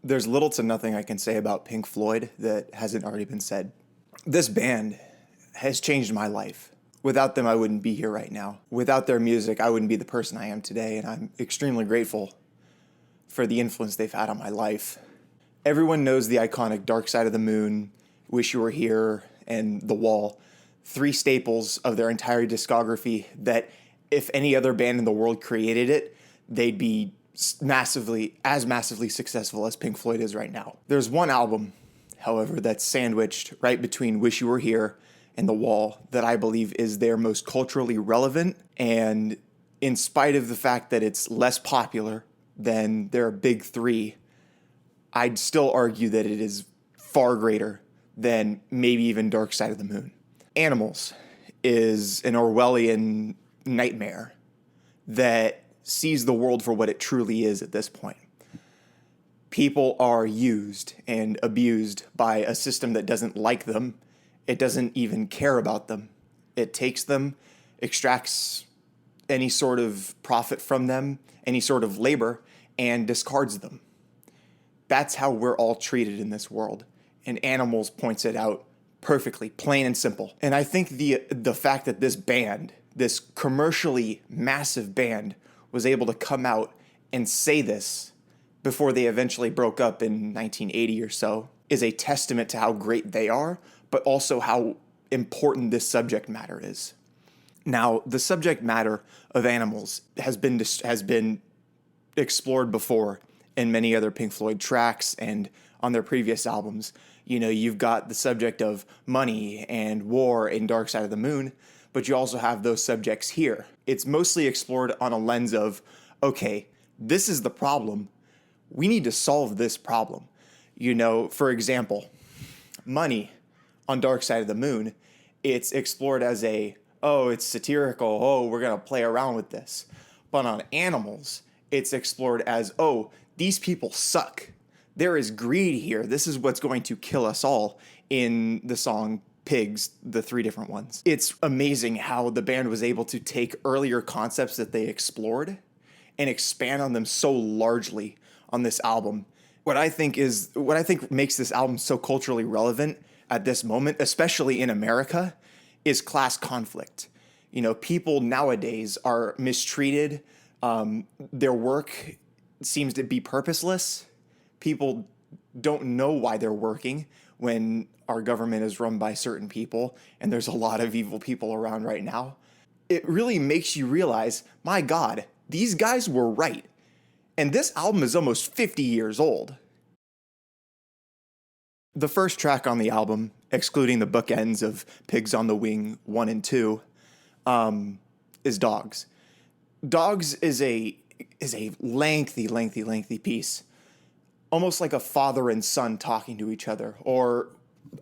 There's little to nothing I can say about Pink Floyd that hasn't already been said. This band has changed my life. Without them, I wouldn't be here right now. Without their music, I wouldn't be the person I am today, and I'm extremely grateful for the influence they've had on my life. Everyone knows the iconic Dark Side of the Moon, Wish You Were Here, and The Wall, three staples of their entire discography that if any other band in the world created it, they'd be massively successful as Pink Floyd is right now. There's one album, however, that's sandwiched right between Wish You Were Here and The Wall that I believe is their most culturally relevant, and in spite of the fact that it's less popular than their big three, I'd still argue that it is far greater than maybe even Dark Side of the Moon. Animals is an Orwellian nightmare that sees the world for what it truly is at this point. People are used and abused by a system that doesn't like them. It doesn't even care about them. It takes them, extracts any sort of profit from them, any sort of labor, and discards them. That's how we're all treated in this world. And Animals points it out perfectly, plain and simple. And I think the fact that this band, this commercially massive band, was able to come out and say this before they eventually broke up in 1980 or so is a testament to how great they are, but also how important this subject matter is. Now, the subject matter of Animals has been explored before in many other Pink Floyd tracks and on their previous albums. You know, you've got the subject of money and war in Dark Side of the Moon, but you also have those subjects here. It's mostly explored on a lens of, okay, this is the problem. We need to solve this problem. You know, for example, money on Dark Side of the Moon, it's explored as it's satirical, we're going to play around with this. But on Animals, it's explored as, these people suck. There is greed here. This is what's going to kill us all in the song Pigs, the three different ones. It's amazing how the band was able to take earlier concepts that they explored and expand on them so largely on this album. What I think makes this album so culturally relevant at this moment, especially in America, is class conflict. You know, people nowadays are mistreated. Their work seems to be purposeless. People don't know why they're working when our government is run by certain people, and there's a lot of evil people around right now. It really makes you realize, my God, these guys were right. And this album is almost 50 years old. The first track on the album, excluding the bookends of Pigs on the Wing 1 and 2, is Dogs. Dogs is a lengthy piece. Almost like a father and son talking to each other, or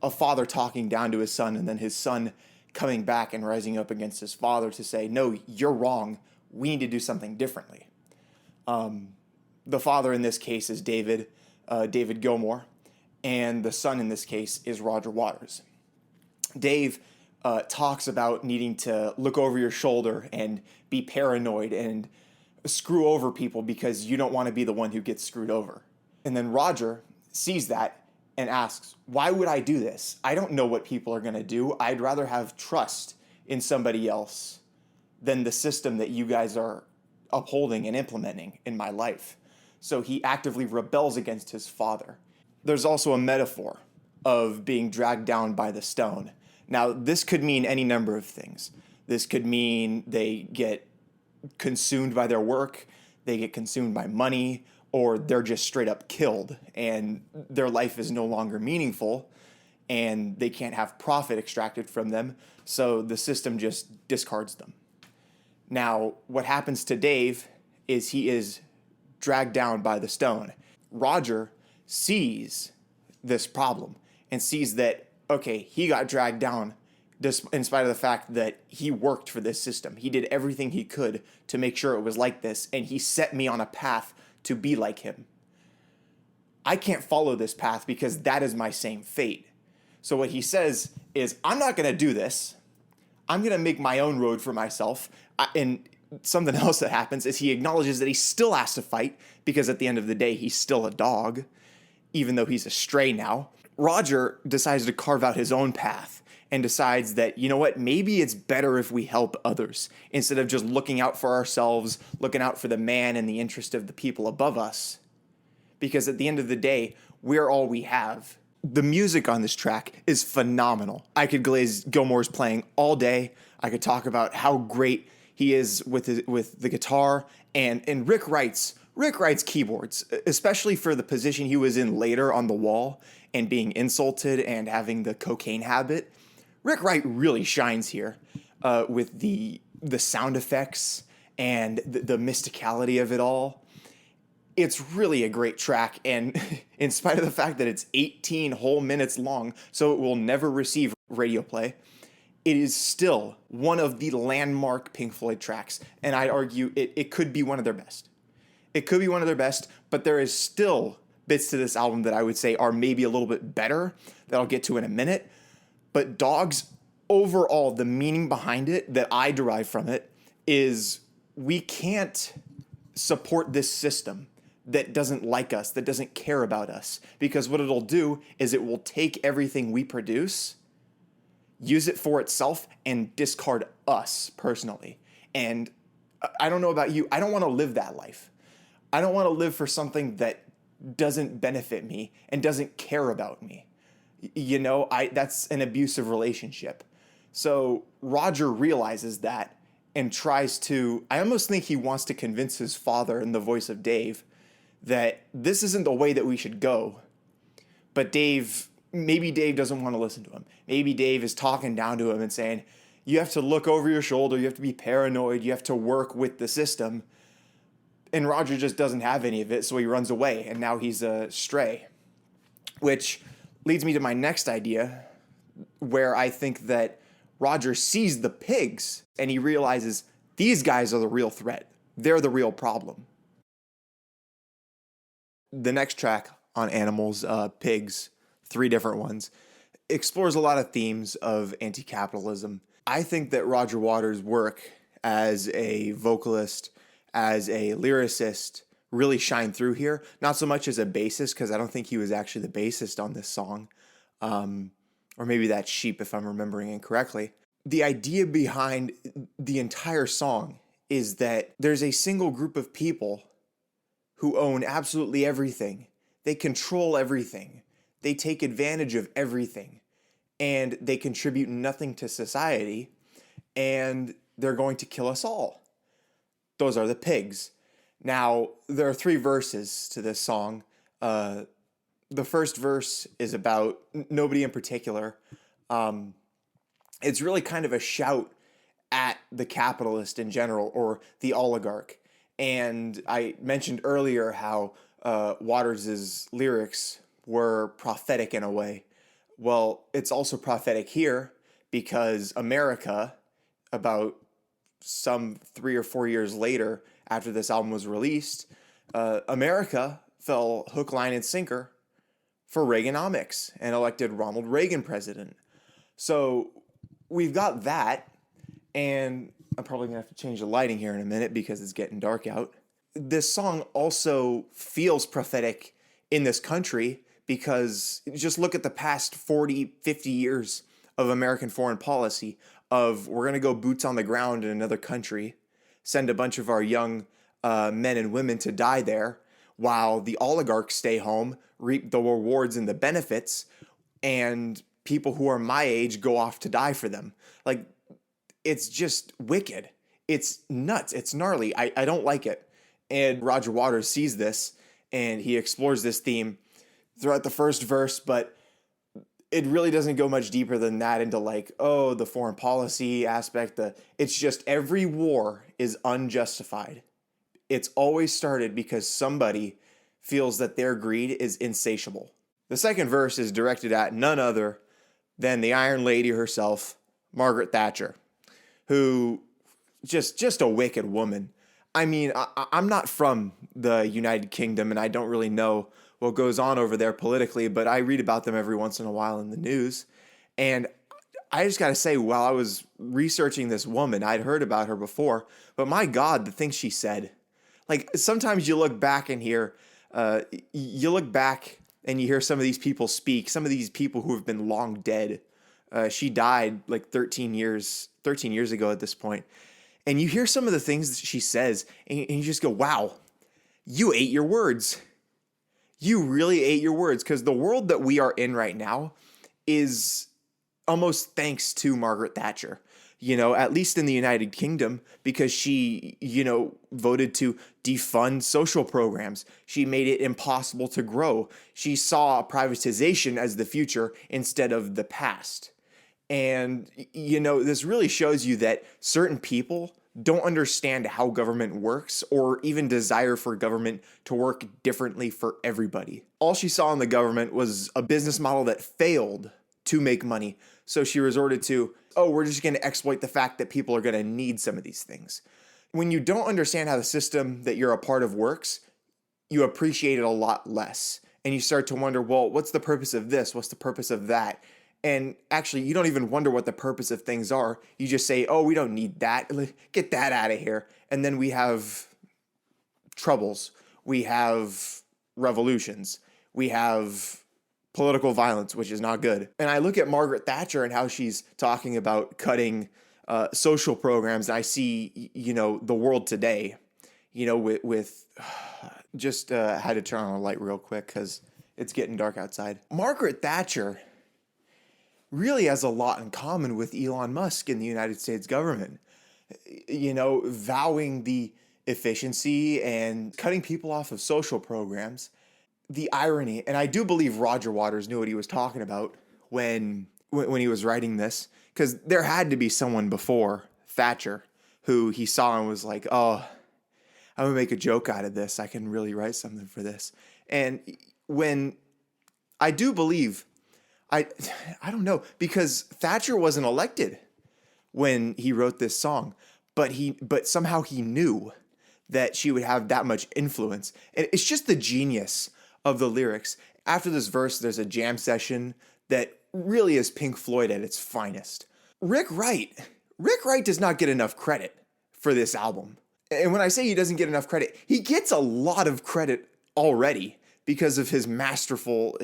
a father talking down to his son, and then his son coming back and rising up against his father to say, no, you're wrong. We need to do something differently. The father in this case is David Gilmour, and the son in this case is Roger Waters. Dave talks about needing to look over your shoulder and be paranoid and screw over people because you don't want to be the one who gets screwed over. And then Roger sees that and asks, why would I do this? I don't know what people are going to do. I'd rather have trust in somebody else than the system that you guys are upholding and implementing in my life. So he actively rebels against his father. There's also a metaphor of being dragged down by the stone. Now, this could mean any number of things. This could mean they get consumed by their work, they get consumed by money, or they're just straight up killed and their life is no longer meaningful and they can't have profit extracted from them, so the system just discards them. Now, what happens to Dave is he is dragged down by the stone. Roger sees this problem and sees that, okay, he got dragged down in spite of the fact that he worked for this system. He did everything he could to make sure it was like this, and he set me on a path to be like him. I can't follow this path because that is my same fate. So what he says is, I'm not going to do this. I'm going to make my own road for myself. And something else that happens is he acknowledges that he still has to fight because at the end of the day, he's still a dog. even though he's a stray now. Roger decides to carve out his own path and decides that, you know what, maybe it's better if we help others instead of just looking out for ourselves, looking out for the man and the interest of the people above us. Because at the end of the day, we're all we have. The music on this track is phenomenal. I could glaze Gilmore's playing all day. I could talk about how great he is with the guitar and Rick Wright's keyboards, especially for the position he was in later on the wall and being insulted and having the cocaine habit. Rick Wright really shines here with the sound effects and the mysticality of it all. It's really a great track, and in spite of the fact that it's 18 whole minutes long, so it will never receive radio play, it is still one of the landmark Pink Floyd tracks, and I'd argue it could be one of their best. It could be one of their best, but there is still bits to this album that I would say are maybe a little bit better, that I'll get to in a minute. But Dogs, overall, the meaning behind it that I derive from it is we can't support this system that doesn't like us, that doesn't care about us. Because what it'll do is it will take everything we produce, use it for itself, and discard us personally. And I don't know about you, I don't want to live that life. I don't want to live for something that doesn't benefit me and doesn't care about me. You know, that's an abusive relationship. So Roger realizes that and tries to, I almost think he wants to convince his father in the voice of Dave that this isn't the way that we should go. But maybe Dave doesn't want to listen to him. Maybe Dave is talking down to him and saying, you have to look over your shoulder, you have to be paranoid, you have to work with the system. And Roger just doesn't have any of it, so he runs away, and now he's a stray. Which leads me to my next idea, where I think that Roger sees the pigs, and he realizes these guys are the real threat. They're the real problem. The next track on Animals, Pigs, 3 different ones, explores a lot of themes of anti-capitalism. I think that Roger Waters' work as a vocalist, as a lyricist, really shine through here. Not so much as a bassist, because I don't think he was actually the bassist on this song. Or maybe that's Sheep, if I'm remembering incorrectly. The idea behind the entire song is that there's a single group of people who own absolutely everything. They control everything. They take advantage of everything. And they contribute nothing to society. And they're going to kill us all. Those are the pigs. Now, there are 3 verses to this song. The first verse is about nobody in particular. It's really kind of a shout at the capitalist in general, or the oligarch. And I mentioned earlier how Waters' lyrics were prophetic in a way. Well, it's also prophetic here because America, about some 3 or 4 years later after this album was released, America fell hook, line, and sinker for Reaganomics and elected Ronald Reagan president. So we've got that, and I'm probably going to have to change the lighting here in a minute because it's getting dark out. This song also feels prophetic in this country because just look at the past 40, 50 years of American foreign policy of we're going to go boots on the ground in another country, send a bunch of our young men and women to die there while the oligarchs stay home, reap the rewards and the benefits, and people who are my age go off to die for them. Like, it's just wicked. It's nuts. It's gnarly. I don't like it. And Roger Waters sees this, and he explores this theme throughout the first verse, but it really doesn't go much deeper than that into like, oh, the foreign policy aspect. It's just every war is unjustified. It's always started because somebody feels that their greed is insatiable. The second verse is directed at none other than the Iron Lady herself, Margaret Thatcher, who just a wicked woman. I mean, I'm not from the United Kingdom, and I don't really know what goes on over there politically, but I read about them every once in a while in the news. And I just got to say, while I was researching this woman, I'd heard about her before, but my God, the things she said. Like, sometimes you look back in here, you look back and you hear some of these people speak, some of these people who have been long dead. She died like 13 years ago at this point. And you hear some of the things that she says, and you just go, wow, you ate your words. You really ate your words, because the world that we are in right now is almost thanks to Margaret Thatcher, at least in the United Kingdom, because she, voted to defund social programs. She made it impossible to grow. She saw privatization as the future instead of the past. And, this really shows you that certain people don't understand how government works or even desire for government to work differently for everybody. All she saw in the government was a business model that failed to make money. So she resorted to, we're just going to exploit the fact that people are going to need some of these things. When you don't understand how the system that you're a part of works, you appreciate it a lot less. And you start to wonder, well, what's the purpose of this? What's the purpose of that? And actually, you don't even wonder what the purpose of things are. You just say, we don't need that. Get that out of here. And then we have troubles. We have revolutions. We have political violence, which is not good. And I look at Margaret Thatcher and how she's talking about cutting social programs. And I see, the world today, with just had to turn on a light real quick because it's getting dark outside. Margaret Thatcher really has a lot in common with Elon Musk in the United States government, vowing the efficiency and cutting people off of social programs. The irony, and I do believe Roger Waters knew what he was talking about when he was writing this, because there had to be someone before Thatcher who he saw and was like, I'm gonna make a joke out of this. I can really write something for this. And when I do believe, I don't know, because Thatcher wasn't elected when he wrote this song, but somehow he knew that she would have that much influence. And it's just the genius of the lyrics. After this verse, there's a jam session that really is Pink Floyd at its finest. Rick Wright does not get enough credit for this album. And when I say he doesn't get enough credit, he gets a lot of credit already because of his masterful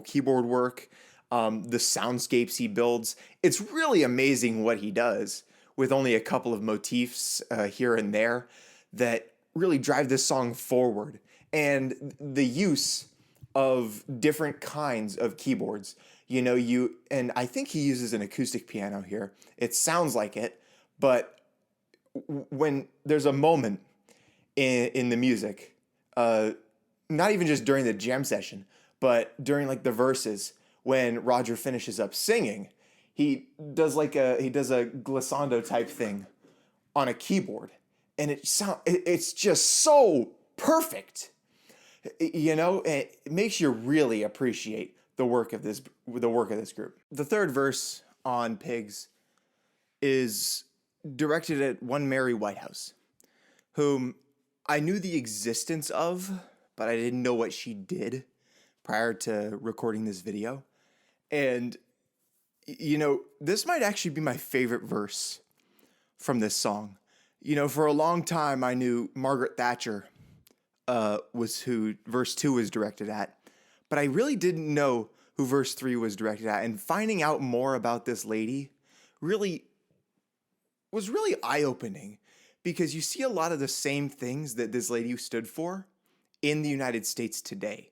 keyboard work, the soundscapes he builds. It's really amazing what he does with only a couple of motifs here and there that really drive this song forward. And the use of different kinds of keyboards. And I think he uses an acoustic piano here. It sounds like it, but when there's a moment in the music, not even just during the jam session, but during like the verses, when Roger finishes up singing, he does a glissando type thing on a keyboard, and it's just so perfect. It makes you really appreciate the work of this group. The third verse on Pigs is directed at one Mary Whitehouse, whom I knew the existence of, but I didn't know what she did prior to recording this video. And, this might actually be my favorite verse from this song. For a long time, I knew Margaret Thatcher was who verse 2 was directed at, but I really didn't know who verse 3 was directed at. And finding out more about this lady was really eye-opening, because you see a lot of the same things that this lady stood for in the United States today.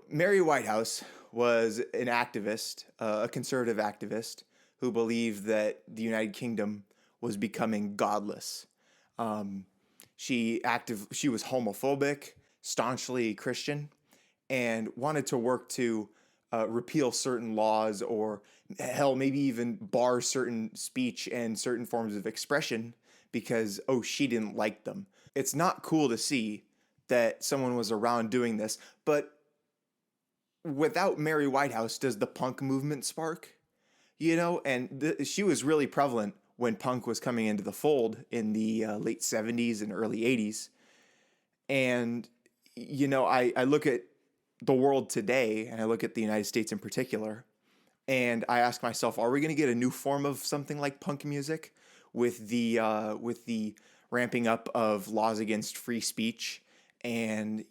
Mary Whitehouse was an activist, a conservative activist, who believed that the United Kingdom was becoming godless. She was homophobic, staunchly Christian, and wanted to work to repeal certain laws, or hell, maybe even bar certain speech and certain forms of expression because, she didn't like them. It's not cool to see that someone was around doing this, but without Mary Whitehouse, does the punk movement spark? And she was really prevalent when punk was coming into the fold in the late 70s and early 80s. And, I look at the world today, and I look at the United States in particular, and I ask myself, are we going to get a new form of something like punk music with the ramping up of laws against free speech and,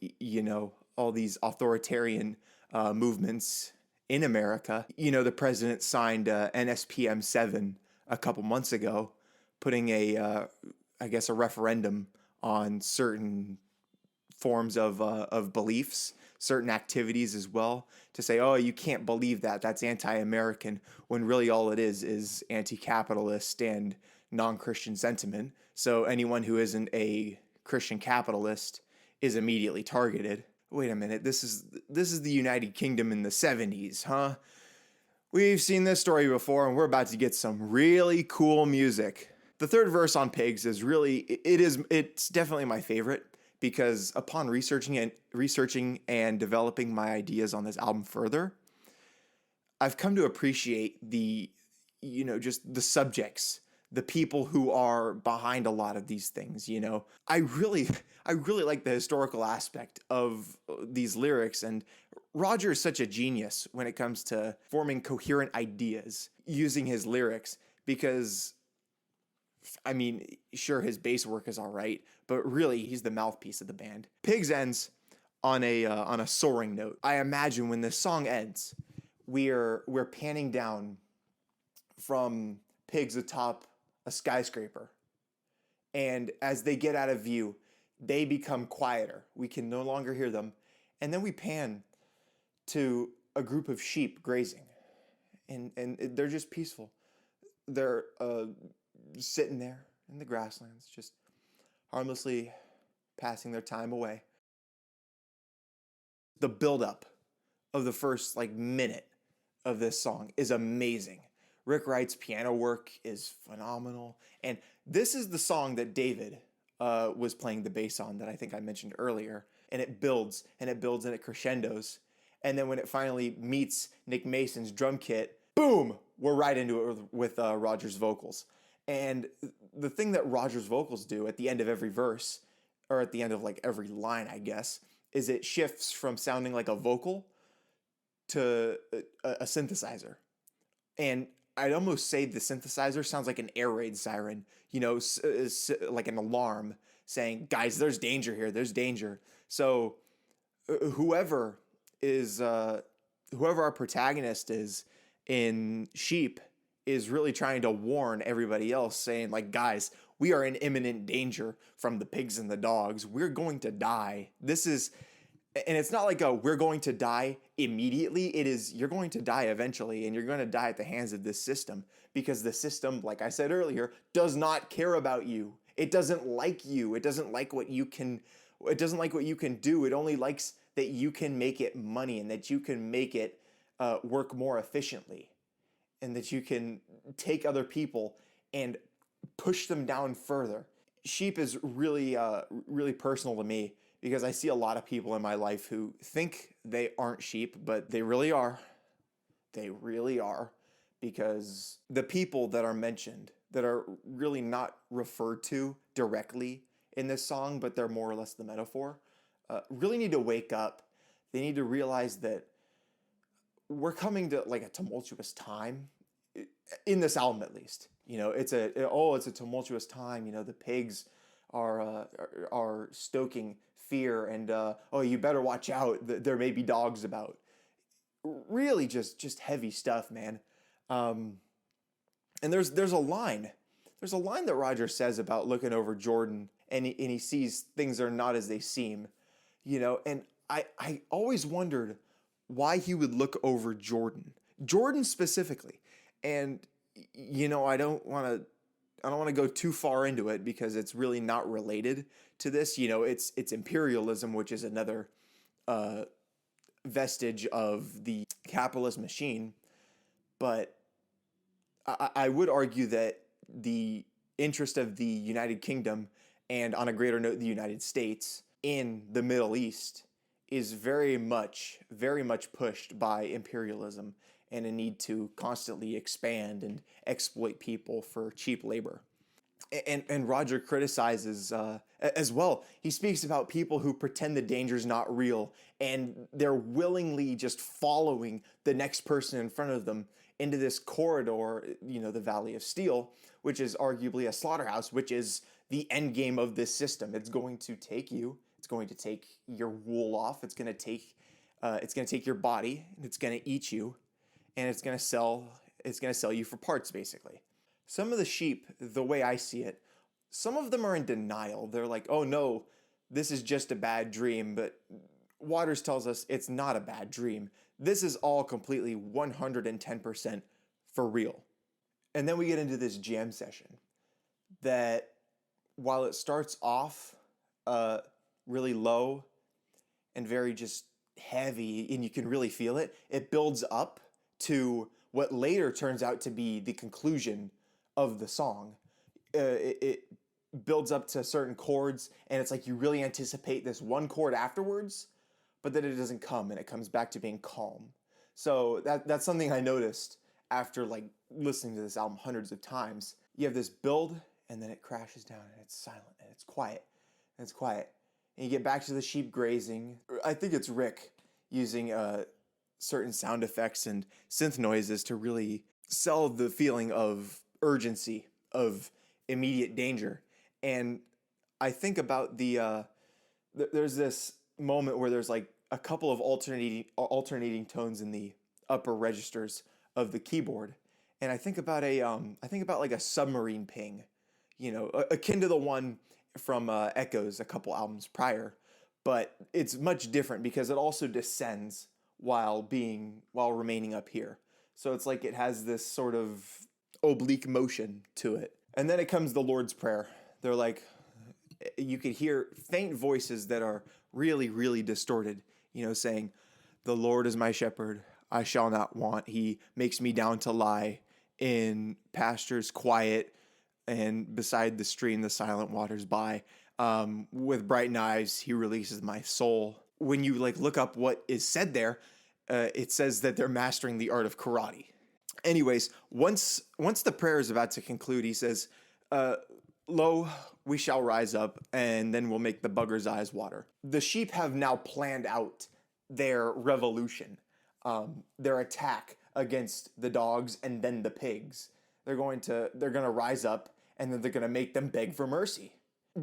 all these authoritarian movements in America. You know, the president signed NSPM 7 a couple months ago, putting I guess, a referendum on certain forms of beliefs, certain activities as well, to say, oh, you can't believe that, that's anti-American, when really all it is anti-capitalist and non-Christian sentiment. So anyone who isn't a Christian capitalist is immediately targeted. Wait a minute, this is the United Kingdom in the 70s, huh? We've seen this story before, and we're about to get some really cool music. The third verse on Pigs is it's definitely my favorite, because upon researching and developing my ideas on this album further, I've come to appreciate just the subjects, the people who are behind a lot of these things. I really like the historical aspect of these lyrics, and Roger is such a genius when it comes to forming coherent ideas using his lyrics, because I mean, sure, his bass work is all right, but really, he's the mouthpiece of the band. Pigs ends on a soaring note. I imagine when this song ends, we're panning down from pigs atop a skyscraper, and as they get out of view, they become quieter. We can no longer hear them, and then we pan to a group of sheep grazing, and they're just peaceful. They're sitting there in the grasslands, just harmlessly passing their time away. The buildup of the first minute of this song is amazing. Rick Wright's piano work is phenomenal, and this is the song that David was playing the bass on that I think I mentioned earlier. And it builds and it builds and it crescendos, and then when it finally meets Nick Mason's drum kit, boom, we're right into it with Roger's vocals. And the thing that Roger's vocals do at the end of every verse, or at the end of every line, I guess, is it shifts from sounding like a vocal to a synthesizer. And I'd almost say the synthesizer sounds like an air raid siren, like an alarm saying, guys, there's danger here, there's danger. So whoever our protagonist is in Sheep is really trying to warn everybody else, saying guys, we are in imminent danger from the pigs and the dogs. We're going to die. And it's not we're going to die immediately. It is, you're going to die eventually, and you're going to die at the hands of this system, because the system, like I said earlier, does not care about you. It doesn't like you. It doesn't like what you can do. It only likes that you can make it money, and that you can make it work more efficiently, and that you can take other people and push them down further. Sheep is really personal to me, because I see a lot of people in my life who think they aren't sheep, but they really are. They really are, because the people that are mentioned, that are really not referred to directly in this song, but they're more or less the metaphor, really need to wake up. They need to realize that we're coming to a tumultuous time, in this album at least. It's a tumultuous time. The pigs are stoking fear, and you better watch out, there may be dogs about. Really just heavy stuff, man. And there's a line that Roger says about looking over Jordan, and he sees things are not as they seem. And I always wondered why he would look over Jordan specifically. And I don't want to go too far into it, because it's really not related to this. It's imperialism, which is another vestige of the capitalist machine. But I would argue that the interest of the United Kingdom, and on a greater note, the United States, in the Middle East is very much pushed by imperialism and a need to constantly expand and exploit people for cheap labor. And Roger criticizes as well. He speaks about people who pretend the danger's not real, and they're willingly just following the next person in front of them into this corridor, the Valley of Steel, which is arguably a slaughterhouse, which is the end game of this system. It's going to take you going to take your wool off. It's going to take your body and it's going to eat you, and it's going to sell you for parts basically. Some of the sheep, the way I see it, some of them are in denial. They're like, "Oh no, this is just a bad dream," but Waters tells us it's not a bad dream. This is all completely 110% for real. And then we get into this jam session that, while it starts off really low and very just heavy, and you can really feel it, it builds up to what later turns out to be the conclusion of the song. It builds up to certain chords, and it's like you really anticipate this one chord afterwards, but then it doesn't come, and it comes back to being calm. So that's something I noticed after like listening to this album hundreds of times. You have this build, and then it crashes down, and it's silent, and it's quiet, and it's quiet. And you get back to the sheep grazing. I think it's Rick using certain sound effects and synth noises to really sell the feeling of urgency, of immediate danger. And I think about there's this moment where there's like a couple of alternating tones in the upper registers of the keyboard, and I think about like a submarine ping, akin to the one from Echoes a couple albums prior, but it's much different because it also descends while remaining up here. So it's like it has this sort of oblique motion to it. And then it comes the Lord's Prayer. They're like, you could hear faint voices that are really, really distorted, saying, "The Lord is my shepherd, I shall not want. He makes me down to lie in pastures quiet, and beside the stream the silent waters by. With bright knives he releases my soul." When you like look up what is said there, it says that they're mastering the art of karate. Anyways, once the prayer is about to conclude, he says, "Lo, we shall rise up, and then we'll make the bugger's eyes water." The sheep have now planned out their revolution, their attack against the dogs and then the pigs. They're gonna rise up, and then they're gonna make them beg for mercy.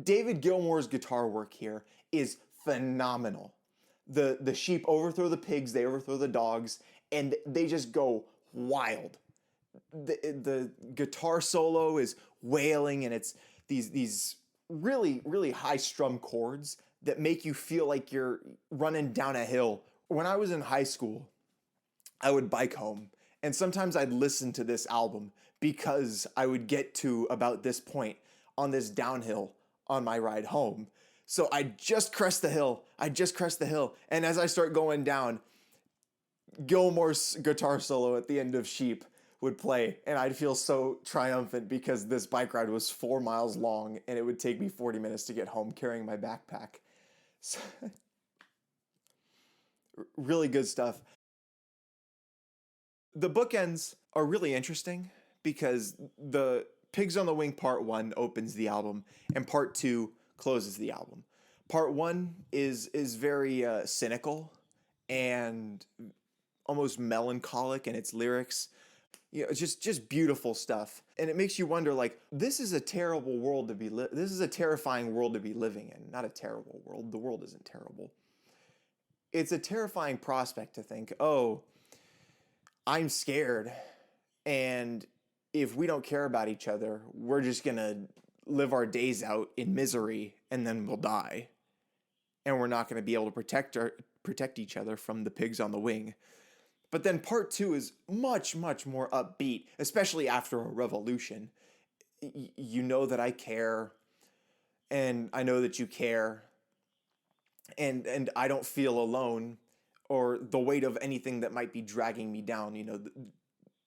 David Gilmour's guitar work here is phenomenal. The sheep overthrow the pigs, they overthrow the dogs, and they just go wild. The guitar solo is wailing, and it's these really, really high strum chords that make you feel like you're running down a hill. When I was in high school, I would bike home, and sometimes I'd listen to this album because I would get to about this point on this downhill on my ride home. So I just crest the hill. And as I start going down, Gilmour's guitar solo at the end of Sheep would play, and I'd feel so triumphant because this bike ride was 4 miles long, and it would take me 40 minutes to get home carrying my backpack. So, really good stuff. The bookends are really interesting because the Pigs on the Wing Part 1 opens the album, and Part 2 closes the album. Part 1 is very cynical and almost melancholic in its lyrics. It's just beautiful stuff. And it makes you wonder, like, this is a terrible world to be this is a terrifying world to be living in. Not a terrible world. The world isn't terrible. It's a terrifying prospect to think, "Oh, I'm scared, and if we don't care about each other, we're just gonna live our days out in misery, and then we'll die. And we're not gonna be able to protect each other from the pigs on the wing." But then Part 2 is much, much more upbeat, especially after a revolution. You know that I care, and I know that you care, and I don't feel alone or the weight of anything that might be dragging me down,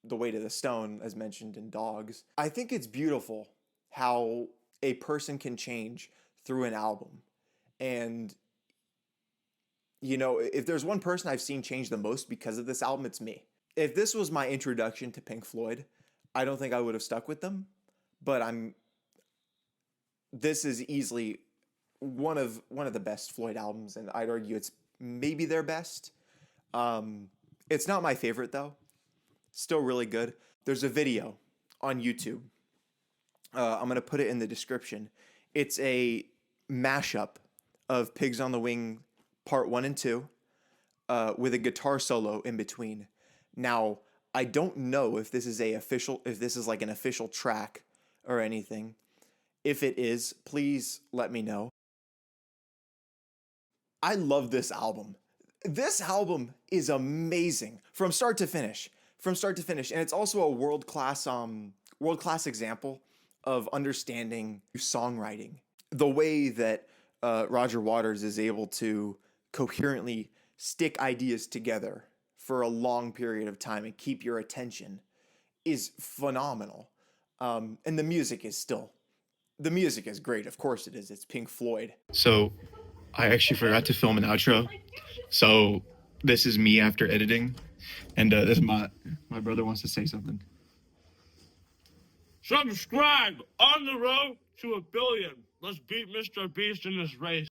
the weight of the stone, as mentioned in Dogs. I think it's beautiful how a person can change through an album. And if there's one person I've seen change the most because of this album, it's me. If this was my introduction to Pink Floyd, I don't think I would have stuck with them. But this is easily one of the best Floyd albums, and I'd argue it's maybe their best. It's not my favorite though. Still really good. There's a video on YouTube. I'm gonna put it in the description. It's a mashup of Pigs on the Wing Part 1 and 2 with a guitar solo in between. Now, I don't know if this is like an official track or anything. If it is, please let me know. I love this album. This album is amazing from start to finish. From start to finish, and it's also a world class example of understanding songwriting. The way that Roger Waters is able to coherently stick ideas together for a long period of time and keep your attention is phenomenal. And the music is great. Of course it is. It's Pink Floyd. So I actually forgot to film an outro. So this is me after editing, and this is my brother wants to say something. Subscribe on the road to 1 billion. Let's beat Mr. Beast in this race.